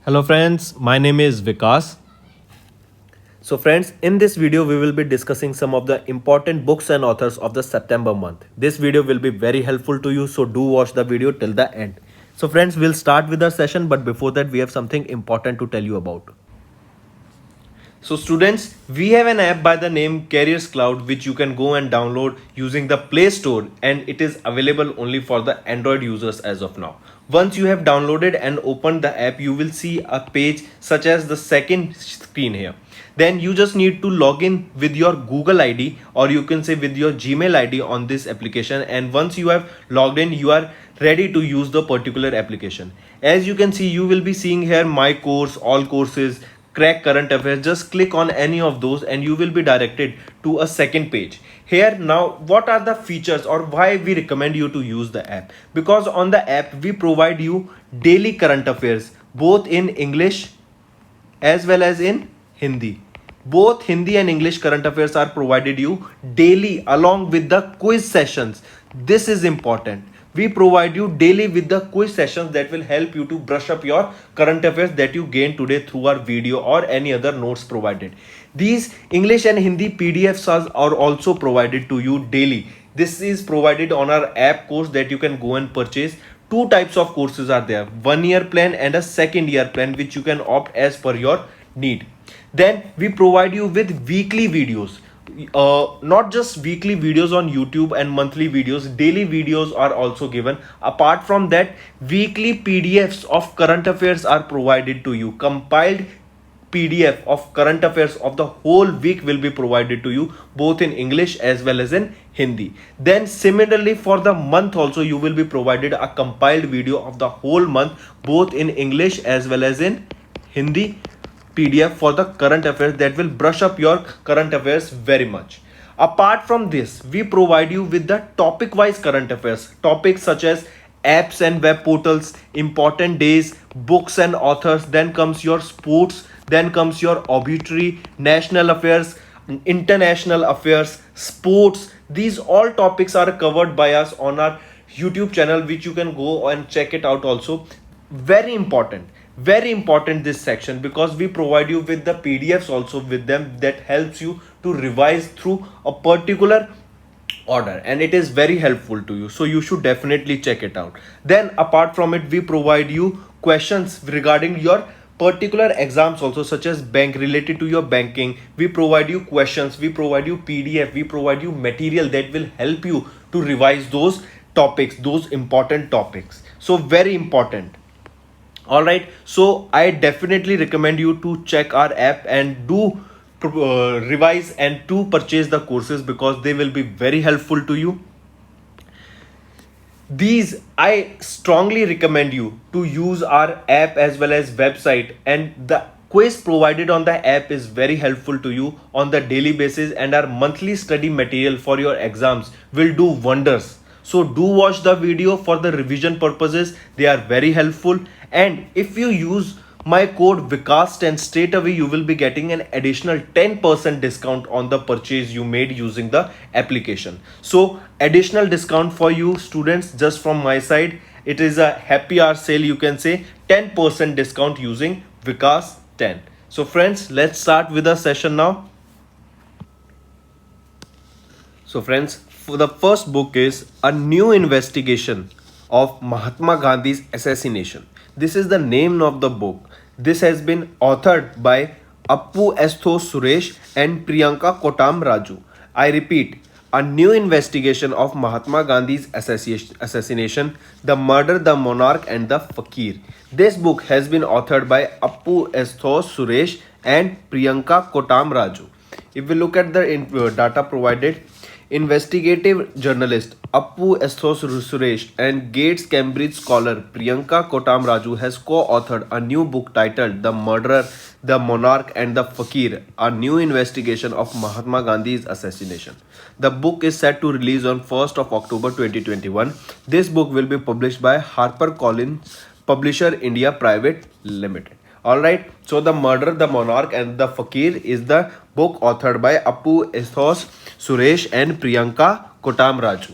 Hello friends, my name is Vikas. So friends, in this video we will be discussing some of the important books and authors of the September month. This video will be very helpful to you, so do watch the video till the end. So friends, we'll start with our session, but before that we have something important to tell you about. So students, we have an app by the name Careers Cloud which you can go and download using the Play Store, and it is available only for the Android users as of now. Once you have downloaded and opened the app, you will see a page such as the second screen here. Then you just need to log in with your Google ID, or you can say with your Gmail ID on this application, and once you have logged in, you are ready to use the particular application. As you can see, you will be seeing here my course, all courses, crack current affairs. Just click on any of those and you will be directed to a second page. Here now, what are the features or why we recommend you to use the app? Because on the app we provide you daily current affairs both in English as well as in Hindi. Both Hindi and English current affairs are provided you daily along with the quiz sessions. This is important. We provide you daily with the quiz sessions that will help you to brush up your current affairs that you gained today through our video or any other notes provided. These English and Hindi PDFs are also provided to you daily. This is provided on our app course that you can go and purchase. Two types of courses are there, 1 year plan and a second year plan, which you can opt as per your need. Then we provide you with weekly videos, not just weekly videos on YouTube and monthly videos, daily videos are also given. Apart from that, weekly PDFs of current affairs are provided to you. Compiled PDF of current affairs of the whole week will be provided to you both in English as well as in Hindi. Then similarly for the month also you will be provided a compiled video of the whole month both in English as well as in Hindi PDF for the current affairs that will brush up your current affairs very much. Apart from this, we provide you with the topic wise current affairs, topics such as apps and web portals, important days, books and authors, then comes your sports, then comes your obituary, national affairs, international affairs, sports. These all topics are covered by us on our YouTube channel, which you can go and check it out also. Very important this section, because we provide you with the PDFs also with them that helps you to revise through a particular order, and it is very helpful to you, so you should definitely check it out. Then apart from it, we provide you questions regarding your particular exams also, such as bank, related to your banking. We provide you questions, we provide you PDF, we provide you material that will help you to revise those topics, those important topics. So very important. All right, so I definitely recommend you to check our app and do revise and to purchase the courses, because they will be very helpful to you. These, I strongly recommend you to use our app as well as website, and the quiz provided on the app is very helpful to you on the daily basis, and our monthly study material for your exams will do wonders. So do watch the video for the revision purposes, they are very helpful. And if you use my code Vikas10, straight away you will be getting an additional 10% discount on the purchase you made using the application. So additional discount for you students just from my side. It is a happy hour sale, you can say, 10% discount using Vikas10. So friends, let's start with the session now. So friends, for the first book is A New Investigation of Mahatma Gandhi's Assassination. This is the name of the book. This has been authored by Appu Estho Suresh and Priyanka Kotam Raju. I repeat, A New Investigation of Mahatma Gandhi's Assassination, The Murder, the Monarch and the Fakir. This book has been authored by Appu Estho Suresh and Priyanka Kotam Raju. If we look at the data provided, investigative journalist Appu Esthos Suresh and Gates Cambridge scholar Priyanka Kotam Raju has co-authored a new book titled The Murderer, the Monarch and the Fakir, a new investigation of Mahatma Gandhi's assassination. The book is set to release on 1st of October 2021. This book will be published by HarperCollins Publisher India Private Limited. Alright, so The Murder, the Monarch and the Fakir is the book authored by Appu Esthos Suresh and Priyanka Kotam Raju.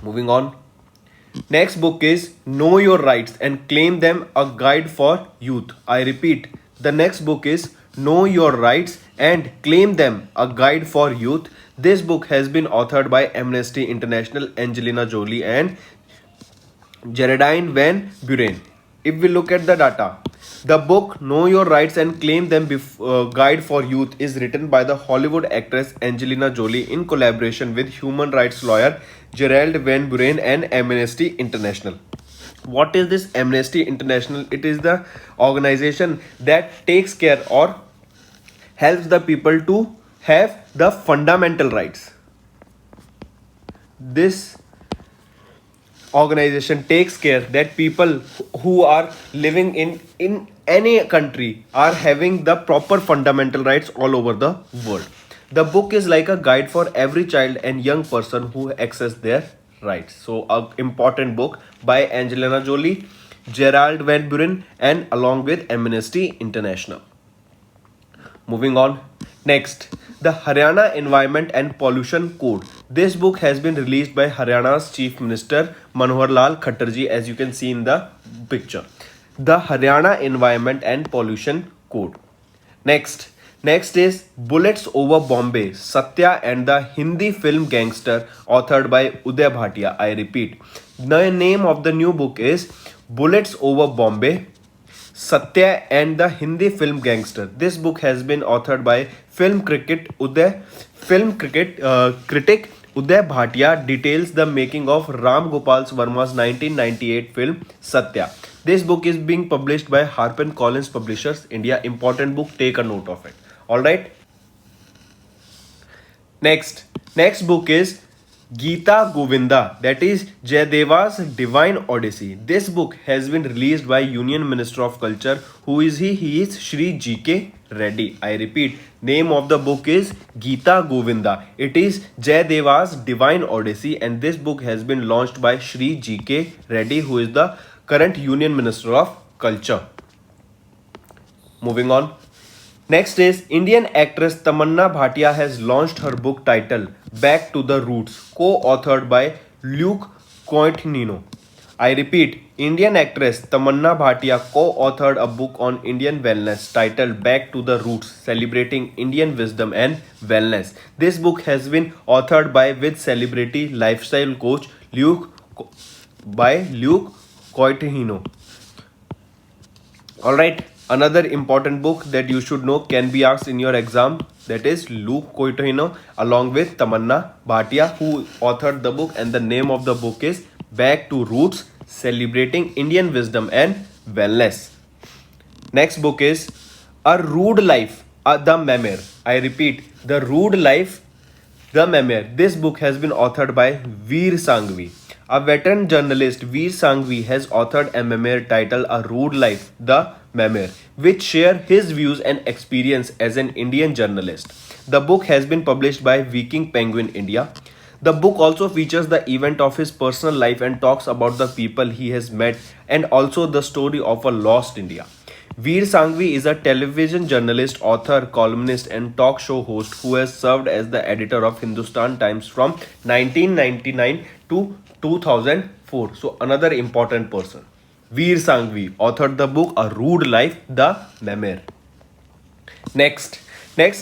Moving on. Next book is Know Your Rights and Claim Them, a Guide for Youth. I repeat, the next book is Know Your Rights and Claim Them, a Guide for Youth. This book has been authored by Amnesty International, Angelina Jolie and Geraldine Van Buren. If we look at the data, the book Know Your Rights and Claim Them Guide for Youth is written by the Hollywood actress Angelina Jolie in collaboration with human rights lawyer Gerald Van Buren and Amnesty International. What is this Amnesty International? It is the organization that takes care or helps the people to have the fundamental rights. This organization takes care that people who are living in any country are having the proper fundamental rights all over the world. The book is like a guide for every child and young person who access their rights. So a important book by Angelina Jolie, Gerald Van Buren and along with Amnesty International. Moving on. Next, the Haryana Environment and Pollution Code. This book has been released by Haryana's Chief Minister Manohar Lal Khattar, as you can see in the picture. The Haryana Environment and Pollution Code. Next is Bullets Over Bombay, Satya and the Hindi Film Gangster, authored by Uday Bhatia. I repeat, the name of the new book is Bullets Over Bombay, Satya and the Hindi Film Gangster. This book has been authored by film critic Uday Bhatia. Details the making of Ram Gopal Verma's 1998 film Satya. This book is being published by HarperCollins Publishers India. Important book, take a note of it. Alright. Next book is Gita Govinda, that is Jayadeva's Divine Odyssey. This book has been released by Union Minister of Culture. Who is he? He is Shri G.K. Reddy. I repeat, name of the book is Gita Govinda. It is Jayadeva's Divine Odyssey and this book has been launched by Shri G.K. Reddy, who is the current Union Minister of Culture. Moving on. Next is Indian actress Tamanna Bhatia has launched her book titled Back to the Roots, co-authored by Luke Cointino. I repeat, Indian actress Tamanna Bhatia co-authored a book on Indian wellness titled Back to the Roots, celebrating Indian wisdom and wellness. This book has been authored by with celebrity lifestyle coach Luke Cointino. Alright. Another important book that you should know can be asked in your exam, that is Luke Cointino along with Tamanna Bhatia, who authored the book, and the name of the book is Back to Roots, Celebrating Indian Wisdom and Wellness. Next book is A Rude Life, The Memoir. I repeat, The Rude Life, The Memoir. This book has been authored by Veer Sanghvi. A veteran journalist, Veer Sanghvi, has authored a memoir titled A Rude Life, The Memoir, which share his views and experience as an Indian journalist. The book has been published by Viking Penguin India. The book also features the event of his personal life and talks about the people he has met and also the story of a lost India. Veer Sanghvi is a television journalist, author, columnist and talk show host who has served as the editor of Hindustan Times from 1999 to 2004. So another important person. Veer Sanghvi authored the book A Rude Life, The Memoir. Next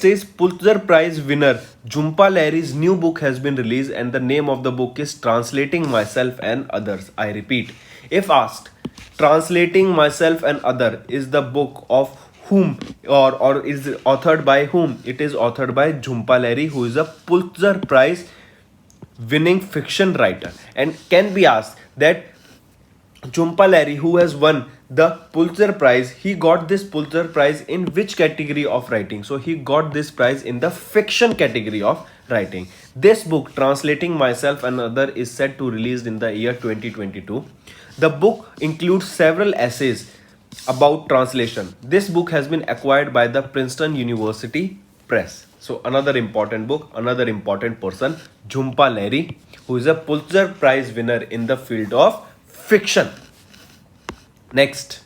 is Pulitzer Prize winner Jhumpa Lahiri's new book has been released and the name of the book is Translating Myself and Others. I repeat, if asked, Translating Myself and Other is the book of whom or is authored by whom? It is authored by Jhumpa Lahiri, who is a Pulitzer Prize winning fiction writer, and can be asked that Jhumpa Lahiri, who has won the Pulitzer Prize, he got this Pulitzer Prize in which category of writing? So he got this prize in the fiction category of writing. This book, Translating Myself and Other, is set to release in the year 2022. The book includes several essays about translation. This book has been acquired by the Princeton University Press. So another important book, another important person, Jhumpa Lahiri, who is a Pulitzer Prize winner in the field of fiction. Next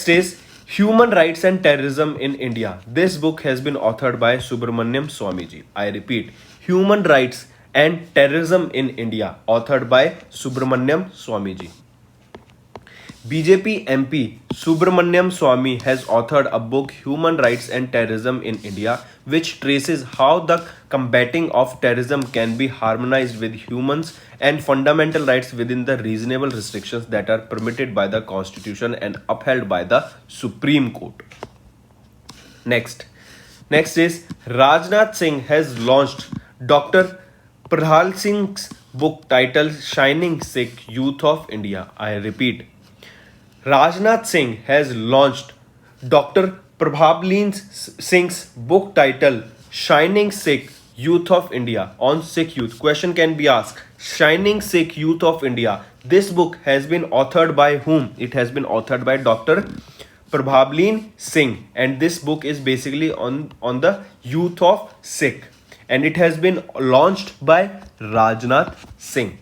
is Human Rights and Terrorism in India. This book has been authored by Subramaniam Swamiji. I repeat, Human Rights and Terrorism in India, authored by Subramaniam Swamiji. BJP MP Subramaniam Swamy has authored a book, Human Rights and Terrorism in India, which traces how the combating of terrorism can be harmonized with humans and fundamental rights within the reasonable restrictions that are permitted by the Constitution and upheld by the Supreme Court. Next is Rajnath Singh has launched Dr. Prahal Singh's book titled Shining Sikh Youth of India. I repeat, Rajnath Singh has launched Dr. Prabhavleen Singh's book titled Shining Sikh Youth of India on Sikh youth. Question can be asked, Shining Sikh Youth of India. This book has been authored by whom? It has been authored by Dr. Prabhavleen Singh, and this book is basically on the youth of Sikh, and it has been launched by Rajnath Singh.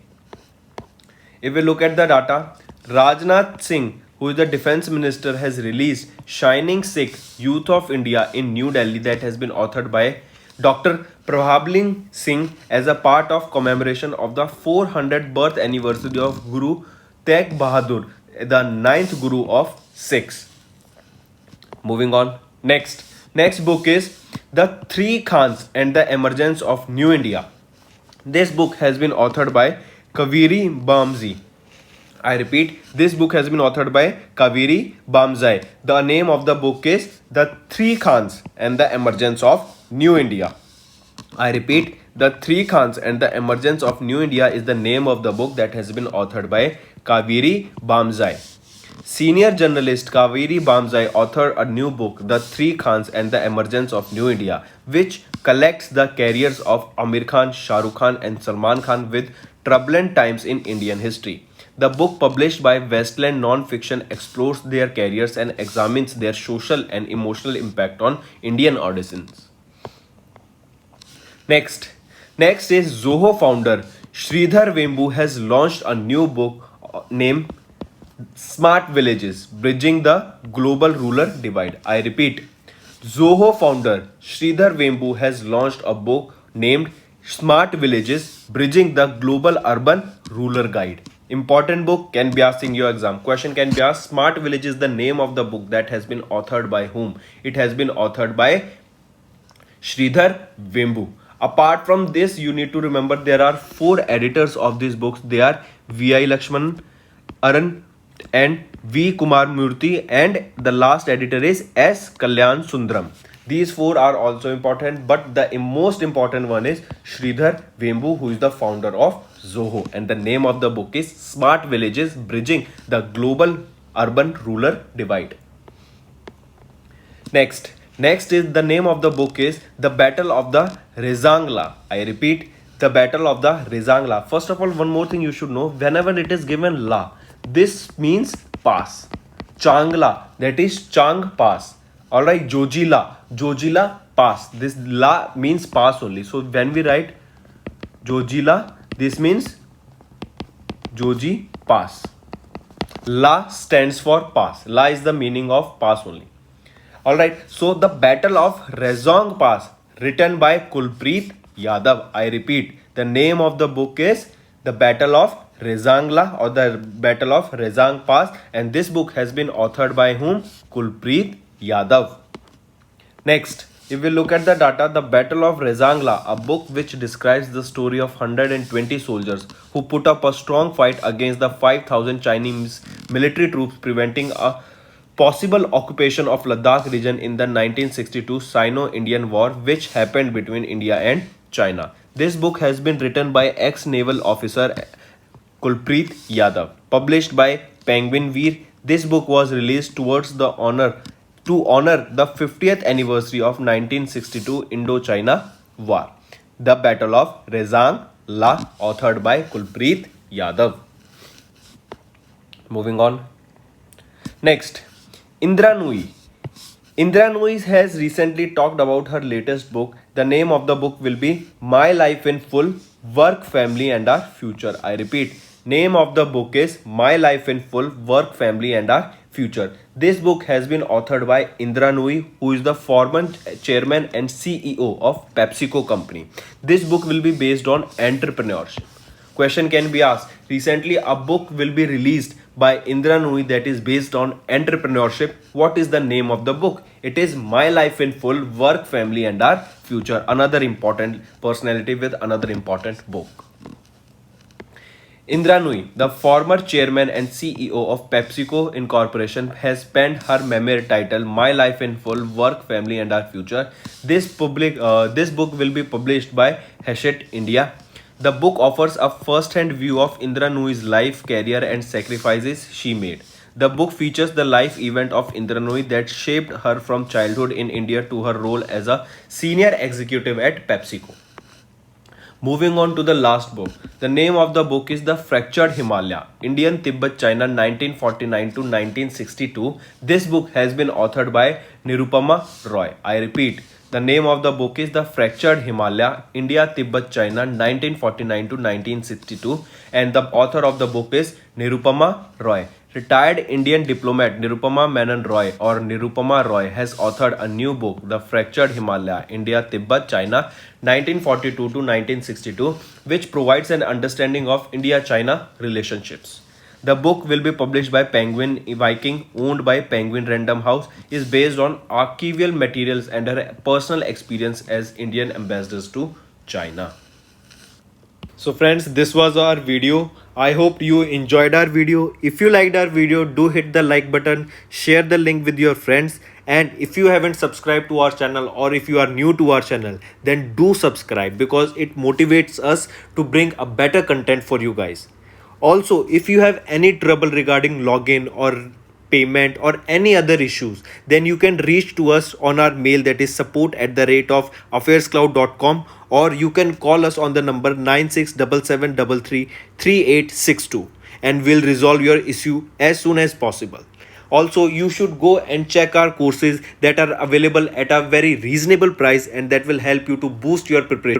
If we look at the data, Rajnath Singh, who is the defense minister, has released Shining Sikh Youth of India in New Delhi, that has been authored by Dr. Prabhavleen Singh as a part of commemoration of the 400th birth anniversary of Guru Tegh Bahadur, the 9th Guru of Sikhs. Moving on. Next book is The Three Khans and the Emergence of New India. This book has been authored by Kaveri Bamzai. I repeat, this book has been authored by Kaveri Bamzai. The name of the book is The Three Khans and the Emergence of New India. I repeat, The Three Khans and the Emergence of New India is the name of the book that has been authored by Kaveri Bamzai. Senior journalist Kaveri Bamzai authored a new book, The Three Khans and the Emergence of New India, which collects the careers of Amir Khan, Shah Rukh Khan and Salman Khan with turbulent times in Indian history. The book, published by Westland Non-Fiction, explores their careers and examines their social and emotional impact on Indian audiences. Next is Zoho founder Sridhar Vembu has launched a new book named Smart Villages, Bridging the Global Rural Divide. I repeat, Zoho founder Sridhar Vembu has launched a book named Smart Villages, Bridging the Global Urban Rural Guide. Important book, can be asked in your exam. Question can be asked, Smart Villages, the name of the book that has been authored by whom? It has been authored by Sridhar Vembu. Apart from this, you need to remember there are 4 editors of these books. They are V.I. Lakshman, Aran and V. Kumar Murthy, and the last editor is S. Kalyan Sundaram. These 4 are also important, but the most important one is Sridhar Vembu, who is the founder of Zoho, and the name of the book is Smart Villages, Bridging the Global Urban Rural Divide. Next is the name of the book is The Battle of the Rezangla. I repeat, The Battle of the Rezangla. First of all, one more thing you should know, whenever it is given la, this means pass. Changla, that is Chang pass. Alright, Jojila pass. This la means pass only. So when we write Jojila, this means Joji pass. La stands for pass. La is the meaning of pass only. Alright, so the Battle of Rezong Pass, written by Kulpreet Yadav. I repeat, the name of the book is The Battle of Rezangla or The Battle of Rezang Pass, and this book has been authored by whom? Kulpreet Yadav. Next, if we look at the data, The Battle of Rezangla, a book which describes the story of 120 soldiers who put up a strong fight against the 5,000 Chinese military troops, preventing a possible occupation of Ladakh region in the 1962 Sino-Indian War, which happened between India and China. This book has been written by ex-naval officer Kulpreet Yadav, published by Penguin Veer. This book was released to honor the 50th anniversary of 1962 Indo-China War. The Battle of Rezang La, authored by Kulpreet Yadav. Moving on. Next, Indra Nooyi. Indra Nooyi has recently talked about her latest book. The name of the book will be My Life in Full, Work, Family and Our Future. I repeat, name of the book is My Life in Full, Work, Family and Our future. This book has been authored by Indra Nooyi, who is the former chairman and CEO of PepsiCo company. This book will be based on entrepreneurship. Question can be asked. Recently, a book will be released by Indra Nooyi that is based on entrepreneurship. What is the name of the book? It is My Life in Full, Work, Family and Our Future. Another important personality with another important book. Indra Nooyi, the former chairman and CEO of PepsiCo Incorporation, has penned her memoir titled "My Life in Full: Work, Family, and Our Future." This book will be published by Hachette India. The book offers a first-hand view of Indra Nooyi's life, career, and sacrifices she made. The book features the life event of Indra Nooyi that shaped her from childhood in India to her role as a senior executive at PepsiCo. Moving on to the last book. The name of the book is The Fractured Himalaya, Indian Tibet China 1949 to 1962. This book has been authored by Nirupama Roy. I repeat, the name of the book is The Fractured Himalaya, India Tibet China 1949 to 1962, and the author of the book is Nirupama Roy. Retired Indian diplomat Nirupama Menon Roy or Nirupama Roy has authored a new book, The Fractured Himalaya, India, Tibet, China, 1942 to 1962, which provides an understanding of India-China relationships. The book will be published by Penguin Viking, owned by Penguin Random House, is based on archival materials and her personal experience as Indian ambassadors to China. So friends, this was our video. I hope you enjoyed our video. If you liked our video, do hit the like button, share the link with your friends, and if you haven't subscribed to our channel or if you are new to our channel, then do subscribe because it motivates us to bring a better content for you guys. Also, if you have any trouble regarding login or payment or any other issues, then you can reach to us on our mail, that is support@affairscloud.com, or you can call us on the number 9677333862 and we'll resolve your issue as soon as possible. Also, you should go and check our courses that are available at a very reasonable price and that will help you to boost your preparation.